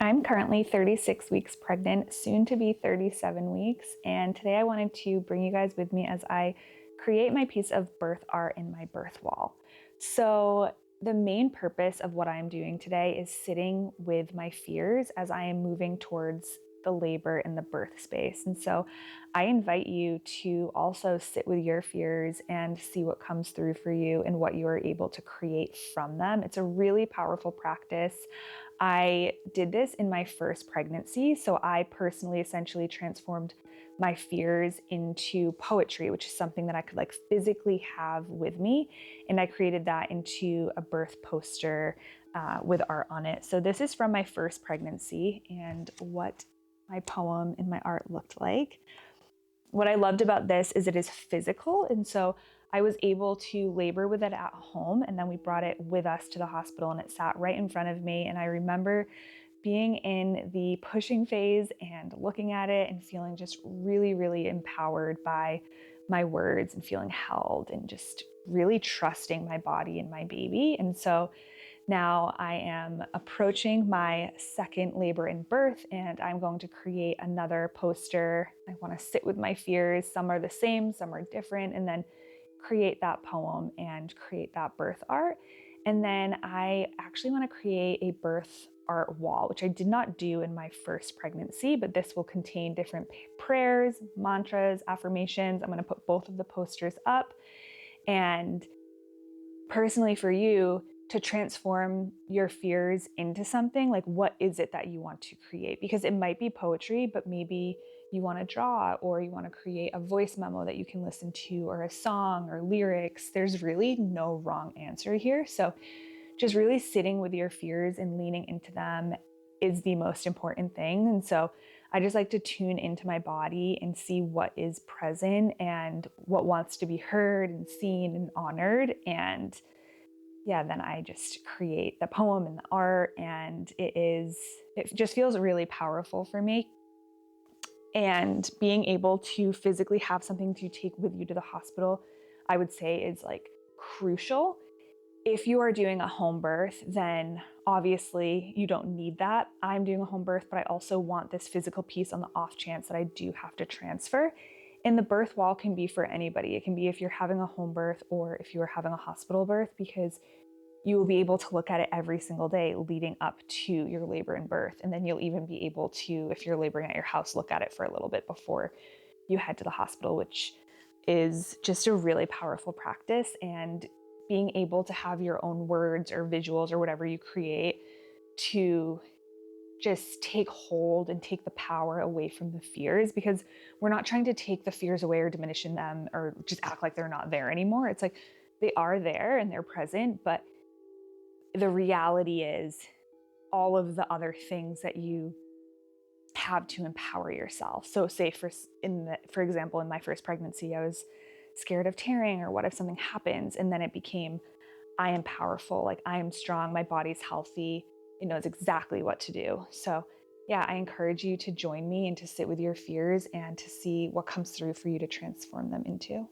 I'm currently 36 weeks pregnant, soon to be 37 weeks, and today I wanted to bring you guys with me as I create my piece of birth art in my birth wall. So the main purpose of what I'm doing today is sitting with my fears as I am moving towards the labor and the birth space. And so I invite you to also sit with your fears and see what comes through for you and what you are able to create from them. It's a really powerful practice. I did this in my first pregnancy. So I personally essentially transformed my fears into poetry, which is something that I could physically have with me. And I created that into a birth poster with art on it. So this is from my first pregnancy and what my poem and my art looked like. What I loved about this is it is physical. And so I was able to labor with it at home. And then we brought it with us to the hospital and it sat right in front of me. And I remember being in the pushing phase and looking at it and feeling just really, really empowered by my words and feeling held and just really trusting my body and my baby. And so now I am approaching my second labor and birth, and I'm going to create another poster. I want to sit with my fears. Some are the same, some are different, and then create that poem and create that birth art. And then I actually want to create a birth art wall, which I did not do in my first pregnancy, but this will contain different prayers, mantras, affirmations. I'm going to put both of the posters up. And personally for you, to transform your fears into something, like what is it that you want to create? Because it might be poetry, but maybe you want to draw or you want to create a voice memo that you can listen to, or a song or lyrics. There's really no wrong answer here. So just really sitting with your fears and leaning into them is the most important thing. And so I just like to tune into my body and see what is present and what wants to be heard and seen and honored. And yeah, then I just create the poem and the art, and it just feels really powerful for me. And being able to physically have something to take with you to the hospital, I would say is crucial. If you are doing a home birth, then obviously you don't need that. I'm doing a home birth, but I also want this physical piece on the off chance that I do have to transfer. And the birth wall can be for anybody. It can be if you're having a home birth or if you are having a hospital birth, because you will be able to look at it every single day leading up to your labor and birth. And then you'll even be able to, if you're laboring at your house, look at it for a little bit before you head to the hospital, which is just a really powerful practice. And being able to have your own words or visuals or whatever you create to just take hold and take the power away from the fears, because we're not trying to take the fears away or diminish them or just act like they're not there anymore. It's like they are there and they're present, but the reality is all of the other things that you have to empower yourself. So say for example, in my first pregnancy, I was scared of tearing, or what if something happens? And then it became, I am powerful, I am strong, my body's healthy, it knows exactly what to do. So yeah, I encourage you to join me and to sit with your fears and to see what comes through for you to transform them into.